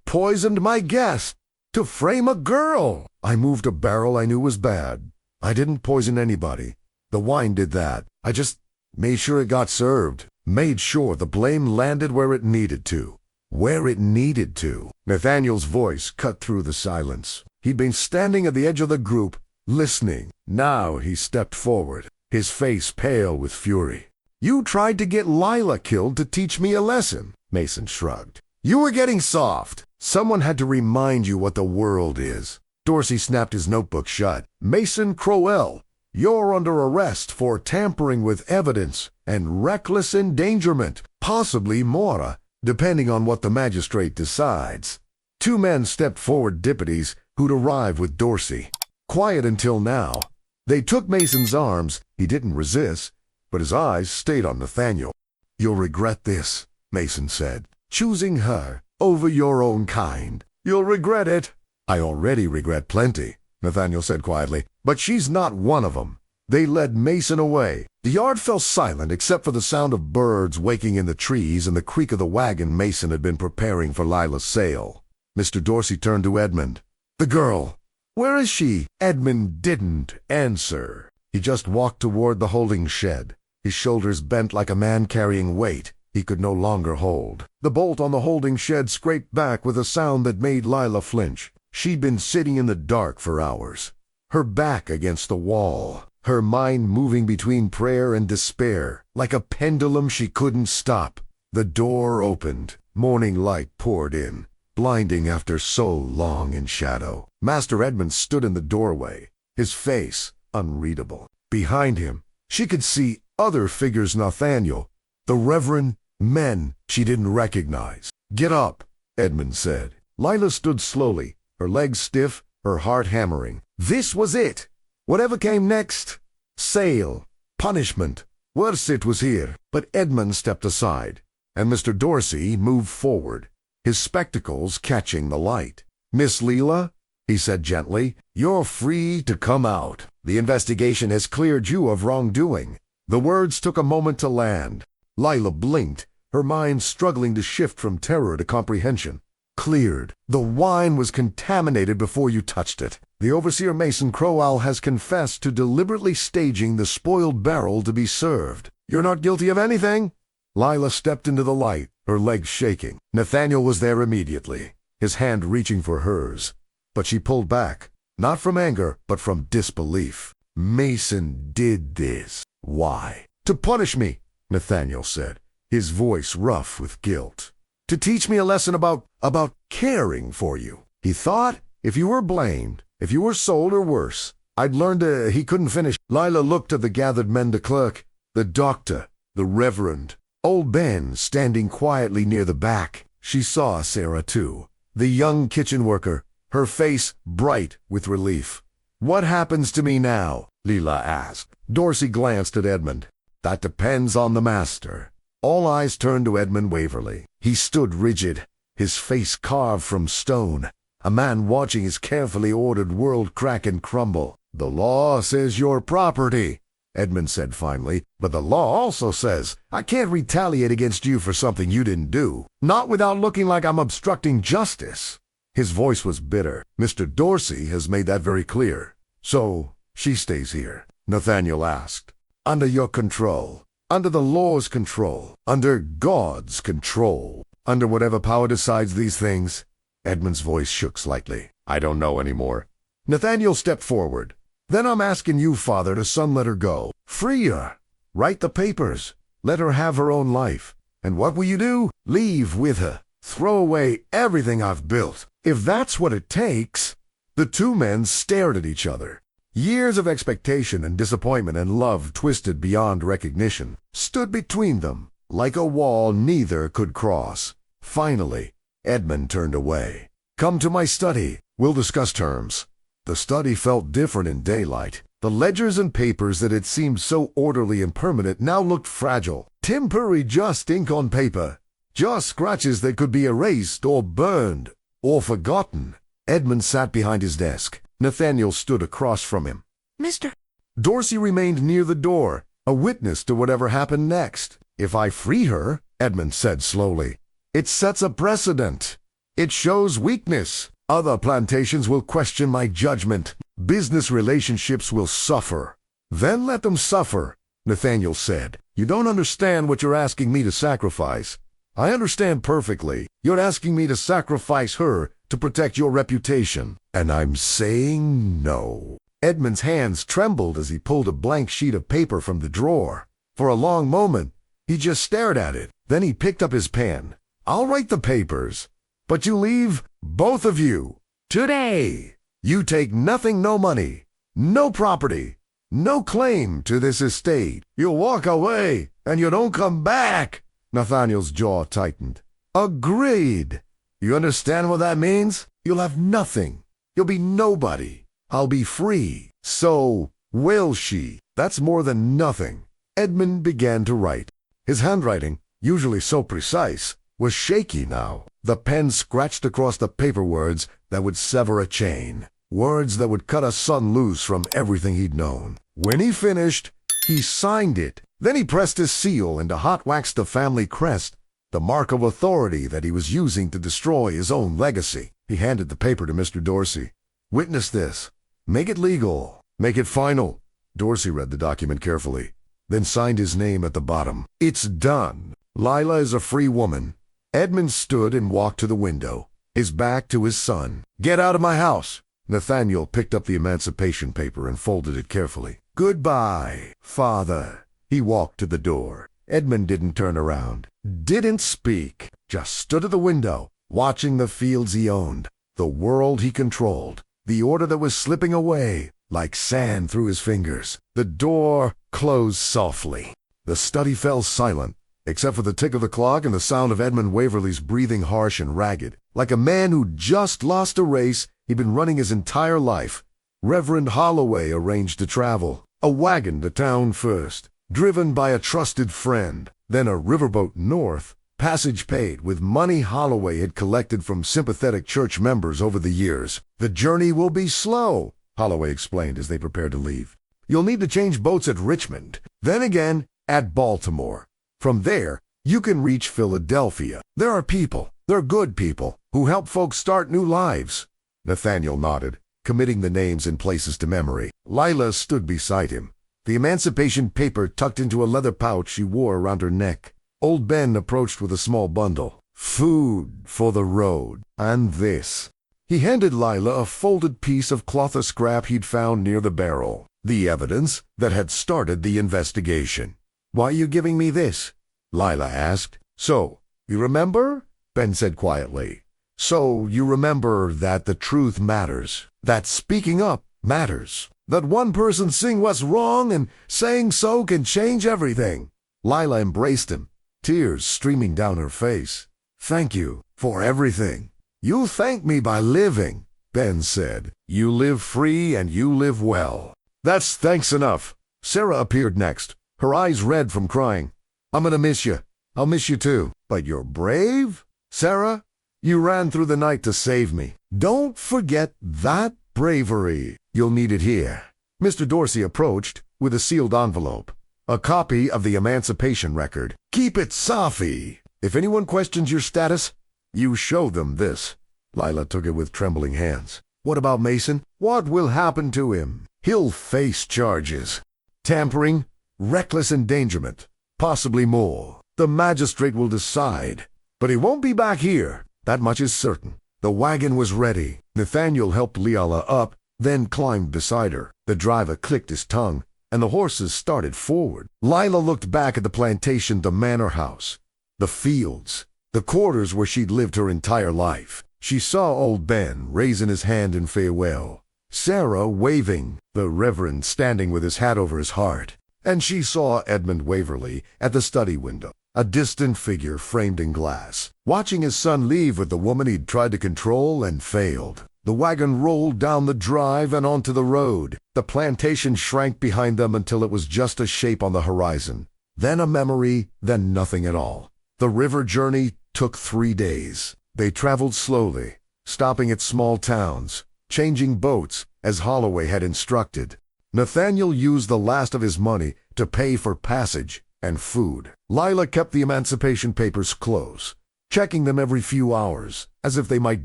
poisoned my guest to frame a girl." "I moved a barrel I knew was bad. I didn't poison anybody. The wine did that. I just made sure it got served. Made sure the blame landed where it needed to." Where it needed to. Nathaniel's voice cut through the silence. He'd been standing at the edge of the group, listening. Now he stepped forward, his face pale with fury. You tried to get Lila killed to teach me a lesson. Mason shrugged. You were getting soft. Someone had to remind you what the world is. Dorsey snapped his notebook shut. Mason Crowell, you're under arrest for tampering with evidence and reckless endangerment, possibly more, depending on what the magistrate decides. Two men stepped forward, deputies who'd arrived with Dorsey. Quiet until now. They took Mason's arms. He didn't resist, but his eyes stayed on Nathaniel. You'll regret this, Mason said. Choosing her over your own kind. You'll regret it. I already regret plenty, Nathaniel said quietly, but she's not one of them. They led Mason away. The yard fell silent except for the sound of birds waking in the trees and the creak of the wagon Mason had been preparing for Lila's sale. Mr. Dorsey turned to Edmund. The girl. Where is she? Edmund didn't answer. He just walked toward the holding shed, his shoulders bent like a man carrying weight he could no longer hold. The bolt on the holding shed scraped back with a sound that made Lila flinch. She'd been sitting in the dark for hours, her back against the wall, her mind moving between prayer and despair, like a pendulum she couldn't stop. The door opened. Morning light poured in, blinding after so long in shadow. Master Edmund stood in the doorway, his face unreadable. Behind him, she could see other figures. Nathaniel, the Reverend, men she didn't recognize. Get up, Edmund said. Lila stood slowly, her legs stiff, her heart hammering. This was it. Whatever came next, sale, punishment, worse, it was here. But Edmund stepped aside, and Mr. Dorsey moved forward, his spectacles catching the light. Miss Lila, he said gently, you're free to come out. The investigation has cleared you of wrongdoing. The words took a moment to land. Lila blinked, her mind struggling to shift from terror to comprehension. Cleared. The wine was contaminated before you touched it. The overseer Mason Crowell has confessed to deliberately staging the spoiled barrel to be served. You're not guilty of anything? Lila stepped into the light, her legs shaking. Nathaniel was there immediately, his hand reaching for hers. But she pulled back, not from anger, but from disbelief. Mason did this. Why? To punish me, Nathaniel said, his voice rough with guilt. To teach me a lesson about caring for you. He thought if you were blamed, if you were sold or worse, I'd learn to. He couldn't finish. Lila looked at the gathered men, the clerk, the doctor, the reverend, old Ben standing quietly near the back. She saw Sarah too, the young kitchen worker, her face bright with relief. What happens to me now? Lila asked. Dorsey glanced at Edmund. That depends on the master. All eyes turned to Edmund Waverley. He stood rigid, his face carved from stone, a man watching his carefully ordered world crack and crumble. The law says you're property, Edmund said finally, but the law also says I can't retaliate against you for something you didn't do, not without looking like I'm obstructing justice. His voice was bitter. Mr. Dorsey has made that very clear. So, she stays here, Nathaniel asked. Under your control. Under the law's control. Under God's control. Under whatever power decides these things. Edmund's voice shook slightly. I don't know anymore. Nathaniel stepped forward. Then I'm asking you, Father, to son let her go. Free her. Write the papers. Let her have her own life. And what will you do? Leave with her. Throw away everything I've built. If that's what it takes. The two men stared at each other. Years of expectation and disappointment and love twisted beyond recognition, stood between them, like a wall neither could cross. Finally, Edmund turned away. Come to my study. We'll discuss terms. The study felt different in daylight. The ledgers and papers that had seemed so orderly and permanent now looked fragile. Temporary, just ink on paper. Just scratches that could be erased or burned or forgotten. Edmund sat behind his desk. Nathaniel stood across from him. Mr. Dorsey remained near the door, a witness to whatever happened next. If I free her, Edmund said slowly, it sets a precedent. It shows weakness. Other plantations will question my judgment. Business relationships will suffer. Then let them suffer, Nathaniel said. You don't understand what you're asking me to sacrifice. I understand perfectly. You're asking me to sacrifice her to protect your reputation. And I'm saying no. Edmund's hands trembled as he pulled a blank sheet of paper from the drawer. For a long moment, he just stared at it. Then he picked up his pen. "I'll write the papers, but you leave, both of you, today. You take nothing, no money, no property, no claim to this estate. You walk away, and you don't come back." Nathaniel's jaw tightened. "Agreed. You understand what that means? You'll have nothing. You'll be nobody. I'll be free. So will she." "That's more than nothing." Edmund began to write. His handwriting, usually so precise, was shaky now. The pen scratched across the paper words that would sever a chain. Words that would cut a son loose from everything he'd known. When he finished, he signed it. Then he pressed his seal and hot-waxed the family crest, the mark of authority that he was using to destroy his own legacy. He handed the paper to Mr. Dorsey. "Witness this. Make it legal. Make it final." Dorsey read the document carefully, then signed his name at the bottom. "It's done. Lila is a free woman." Edmund stood and walked to the window, his back to his son. "Get out of my house." Nathaniel picked up the emancipation paper and folded it carefully. "Goodbye, Father." He walked to the door. Edmund didn't turn around, didn't speak, just stood at the window, watching the fields he owned, the world he controlled, the order that was slipping away like sand through his fingers. The door closed softly. The study fell silent, except for the tick of the clock and the sound of Edmund Waverley's breathing harsh and ragged, like a man who'd just lost a race he'd been running his entire life. Reverend Holloway arranged to travel, a wagon to town first, driven by a trusted friend, then a riverboat north, passage paid with money Holloway had collected from sympathetic church members over the years. "The journey will be slow," Holloway explained as they prepared to leave. "You'll need to change boats at Richmond, then again at Baltimore. From there, you can reach Philadelphia. There are people, they're good people, who help folks start new lives." Nathaniel nodded, committing the names and places to memory. Lila stood beside him, the emancipation paper tucked into a leather pouch she wore around her neck. Old Ben approached with a small bundle. "Food for the road, and this." He handed Lila a folded piece of cloth scrap he'd found near the barrel, the evidence that had started the investigation. "Why are you giving me this?" Lila asked. "So, you remember?" Ben said quietly. "So you remember that the truth matters, that speaking up matters, that one person seeing what's wrong and saying so can change everything." Lila embraced him, tears streaming down her face. "Thank you for everything." "You thank me by living," Ben said. "You live free and you live well." "That's thanks enough." Sarah appeared next, her eyes red from crying. "I'm gonna miss you. I'll miss you too. But you're brave, Sarah. You ran through the night to save me. Don't forget that bravery. You'll need it here." Mr. Dorsey approached with a sealed envelope, a copy of the emancipation record. "Keep it Safi. If anyone questions your status, you show them this." Lila took it with trembling hands. "What about Mason? What will happen to him?" "He'll face charges. Tampering, reckless endangerment, possibly more. The magistrate will decide. But he won't be back here. That much is certain." The wagon was ready. Nathaniel helped Leala up, then climbed beside her. The driver clicked his tongue, and the horses started forward. Lila looked back at the plantation, the manor house, the fields, the quarters where she'd lived her entire life. She saw old Ben raising his hand in farewell, Sarah waving, the Reverend standing with his hat over his heart, and she saw Edmund Waverley at the study window, a distant figure framed in glass, watching his son leave with the woman he'd tried to control and failed. The wagon rolled down the drive and onto the road. The plantation shrank behind them until it was just a shape on the horizon. Then a memory, then nothing at all. The river journey took 3 days. They traveled slowly, stopping at small towns, changing boats as Holloway had instructed. Nathaniel used the last of his money to pay for passage and food. Lila kept the emancipation papers close, checking them every few hours, as if they might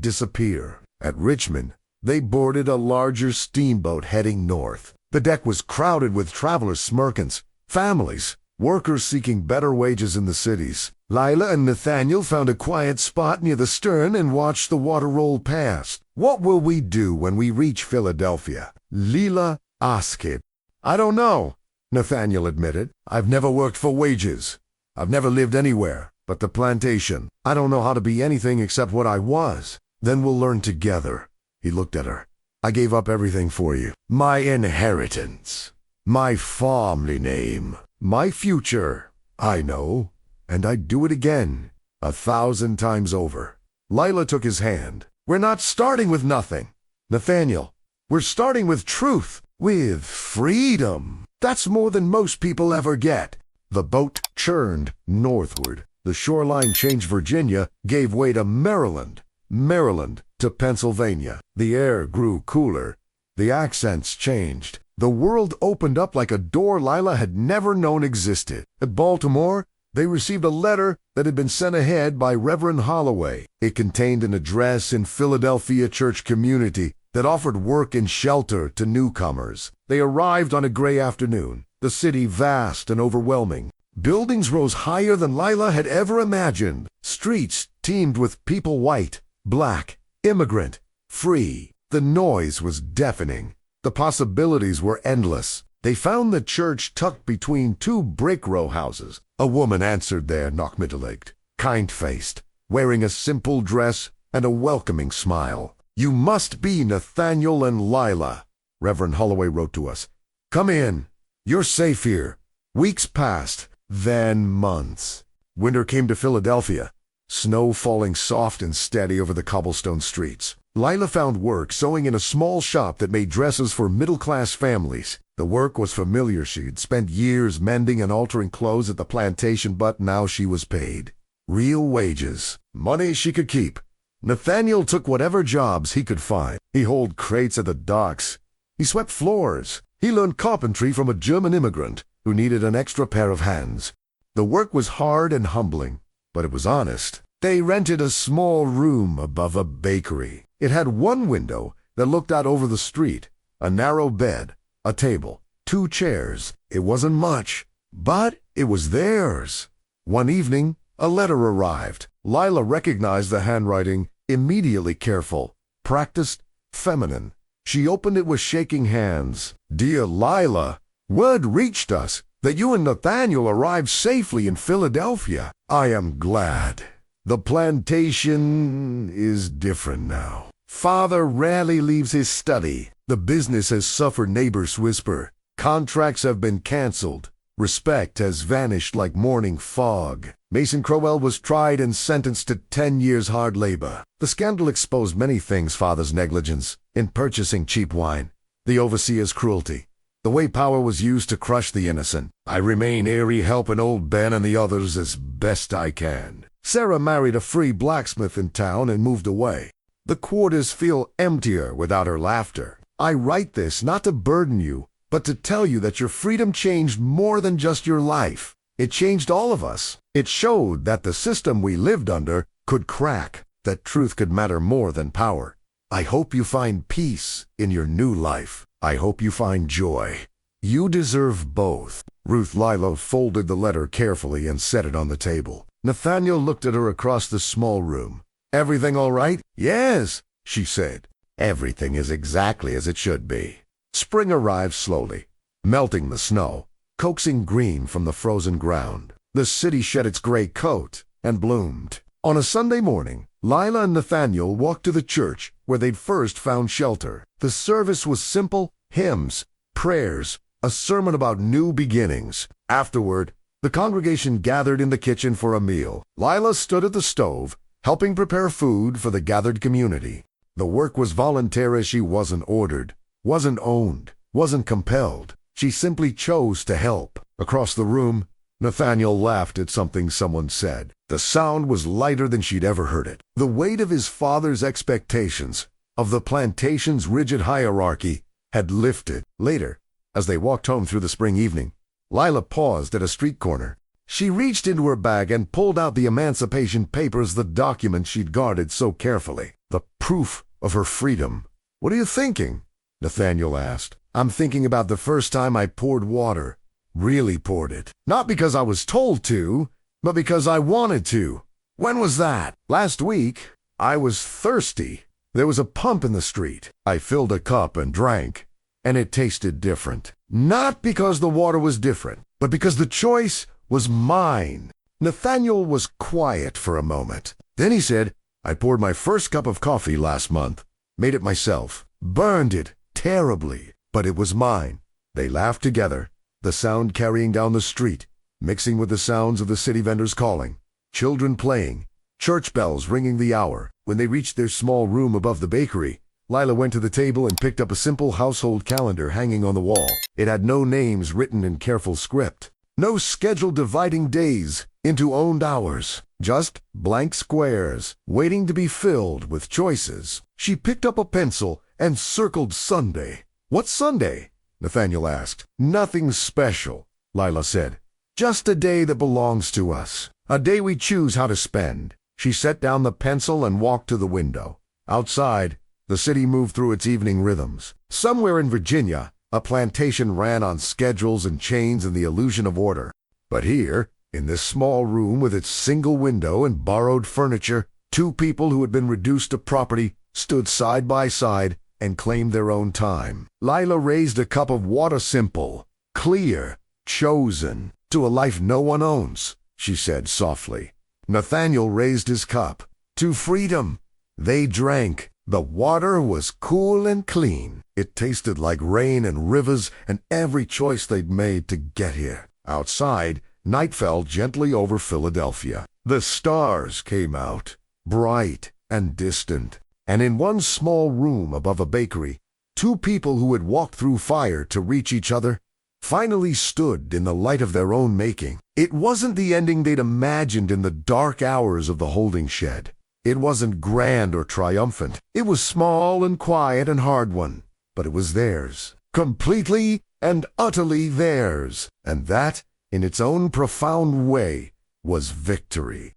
disappear. At Richmond, they boarded a larger steamboat heading north. The deck was crowded with travelers' merchants, families, workers seeking better wages in the cities. Lila and Nathaniel found a quiet spot near the stern and watched the water roll past. "What will we do when we reach Philadelphia?" Lila asked it. "I don't know." Nathaniel admitted. "I've never worked for wages. I've never lived anywhere but the plantation. I don't know how to be anything except what I was." "Then we'll learn together." He looked at her. "I gave up everything for you. My inheritance, my family name, my future. I know, and I'd do it again, 1,000 times over." Lila took his hand. "We're not starting with nothing, Nathaniel. We're starting with truth, with freedom. That's more than most people ever get." The boat churned northward. The shoreline changed. Virginia gave way to Maryland, Maryland to Pennsylvania. The air grew cooler. The accents changed. The world opened up like a door Lila had never known existed. At Baltimore, they received a letter that had been sent ahead by Reverend Holloway. It contained an address in Philadelphia church community that offered work and shelter to newcomers. They arrived on a gray afternoon, the city vast and overwhelming. Buildings rose higher than Lila had ever imagined. Streets teemed with people, white, black, immigrant, free. The noise was deafening. The possibilities were endless. They found the church tucked between two brick row houses. A woman answered their knock, middle-aged, kind-faced, wearing a simple dress and a welcoming smile. "You must be Nathaniel and Lila," Reverend Holloway wrote to us. "Come in. You're safe here." Weeks passed, then months. Winter came to Philadelphia, snow falling soft and steady over the cobblestone streets. Lila found work sewing in a small shop that made dresses for middle-class families. The work was familiar. She'd spent years mending and altering clothes at the plantation, but now she was paid. Real wages, money she could keep. Nathaniel took whatever jobs he could find. He hauled crates at the docks. He swept floors. He learned carpentry from a German immigrant who needed an extra pair of hands. The work was hard and humbling, but it was honest. They rented a small room above a bakery. It had one window that looked out over the street, a narrow bed, a table, 2 chairs. It wasn't much, but it was theirs. One evening, a letter arrived. Lila recognized the handwriting, immediately careful, practiced, feminine. She opened it with shaking hands. "Dear Lila, word reached us that you and Nathaniel arrived safely in Philadelphia. I am glad. The plantation is different now. Father rarely leaves his study. The business has suffered, neighbors whisper. Contracts have been canceled. Respect has vanished like morning fog." Mason Crowell was tried and sentenced to 10 years hard labor. The scandal exposed many things: Father's negligence in purchasing cheap wine, the overseer's cruelty, the way power was used to crush the innocent. I remain airy, helping old Ben and the others as best I can. Sarah married a free blacksmith in town and moved away. The quarters feel emptier without her laughter. I write this not to burden you, but to tell you that your freedom changed more than just your life. It changed all of us. It showed that the system we lived under could crack, that truth could matter more than power. I hope you find peace in your new life. I hope you find joy. You deserve both. Ruth Lila folded the letter carefully and set it on the table. Nathaniel looked at her across the small room. "Everything all right?" "Yes," she said. "Everything is exactly as it should be." Spring arrived slowly, melting the snow, coaxing green from the frozen ground. The city shed its gray coat and bloomed. On a Sunday morning, Lila and Nathaniel walked to the church where they'd first found shelter. The service was simple: hymns, prayers, a sermon about new beginnings. Afterward, the congregation gathered in the kitchen for a meal. Lila stood at the stove, helping prepare food for the gathered community. The work was voluntary. She wasn't ordered, wasn't owned, wasn't compelled. She simply chose to help. Across the room, Nathaniel laughed at something someone said. The sound was lighter than she'd ever heard it. The weight of his father's expectations, of the plantation's rigid hierarchy, had lifted. Later, as they walked home through the spring evening, Lila paused at a street corner. She reached into her bag and pulled out the Emancipation Papers, the document she'd guarded so carefully. The proof of her freedom. "What are you thinking?" Nathaniel asked. "I'm thinking about the first time I poured water. Really poured it. Not because I was told to, but because I wanted to." "When was that?" "Last week. I was thirsty. There was a pump in the street. I filled a cup and drank, and it tasted different. Not because the water was different, but because the choice was mine. Nathaniel was quiet for a moment. Then he said, I poured my first cup of coffee last month. Made it myself. Burned it terribly, but it was mine. They laughed together, the sound carrying down the street, mixing with the sounds of the city vendors calling, children playing, church bells ringing the hour. When they reached their small room above the bakery, Lila went to the table and picked up a simple household calendar hanging on the wall. It had no names written in careful script, no schedule dividing days into owned hours, just blank squares waiting to be filled with choices. She picked up a pencil and circled Sunday. What's Sunday? Nathaniel asked. Nothing special, Lila said. Just a day that belongs to us, a day we choose how to spend. She set down the pencil and walked to the window. Outside, the city moved through its evening rhythms. Somewhere in Virginia, a plantation ran on schedules and chains and the illusion of order. But here, in this small room with its single window and borrowed furniture, two people who had been reduced to property stood side by side and claimed their own time. Lila raised a cup of water, simple, clear, chosen, to a life no one owns, she said softly. Nathaniel raised his cup. To freedom. They drank. The water was cool and clean. It tasted like rain and rivers and every choice they'd made to get here. Outside, night fell gently over Philadelphia. The stars came out, bright and distant. And in one small room above a bakery, two people who had walked through fire to reach each other finally stood in the light of their own making. It wasn't the ending they'd imagined in the dark hours of the holding shed. It wasn't grand or triumphant. It was small and quiet and hard-won, but it was theirs, completely and utterly theirs. And that, in its own profound way, was victory.